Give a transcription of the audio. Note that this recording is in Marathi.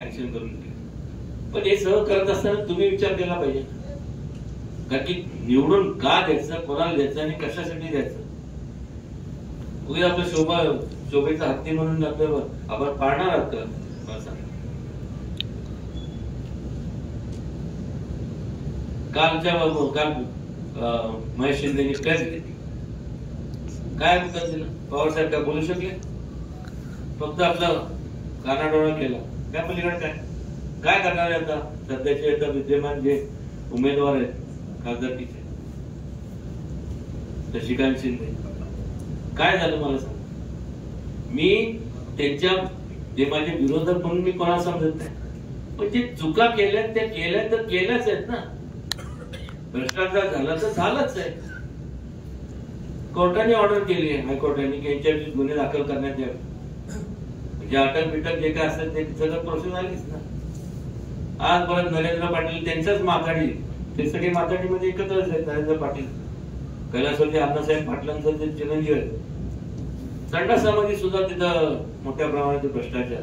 ऍक्शन करून दिले. पण हे सगळं करत असताना तुम्ही विचार केला पाहिजे, कारण की निवडून का द्यायचं, कोणाला द्यायचं आणि कशासाठी द्यायचं. उद्या आपलं शोभेचा हत्ती म्हणून आपण पाळणार आहात का? मला सांगा. काल महेश शिंदेनी प्रेस घेतली, काय उत्तर दिलं? पवार साहेब काय बोलू शकले? फक्त आपलं कानाडोळा केला. त्या पलीकडे काय करणार आहे आता सध्याचे आता विद्यमान जे उमेदवार आहेत खासदारकीचे, शशिकांत शिंदे, काय झालं मला सांग. मी त्यांच्या जे माझे विरोधक म्हणून मी कोणाला समजत नाही, पण जे चुका केल्या त्या केल्या तर केल्याच आहेत ना. भ्रष्टाचार झाला तर झालाच आहे. कोर्टाने ऑर्डर केली आहे, हायकोर्टाने, की यांच्यावर गुन्हे दाखल करण्यात यावे. म्हणजे अटक बिटक जे काय असेल ते सगळं प्रोसेस आलीच ना. आज परत नरेंद्र पाटील त्यांच्याच माथाडी, ते सगळे माथाडीमध्ये एकत्रच आहेत. नरेंद्र पाटील, कैलासवासी अण्णासाहेब पाटलांचं जे चिरंजीव आहेत, संडासामध्ये सुद्धा तिथं मोठ्या प्रमाणात भ्रष्टाचार.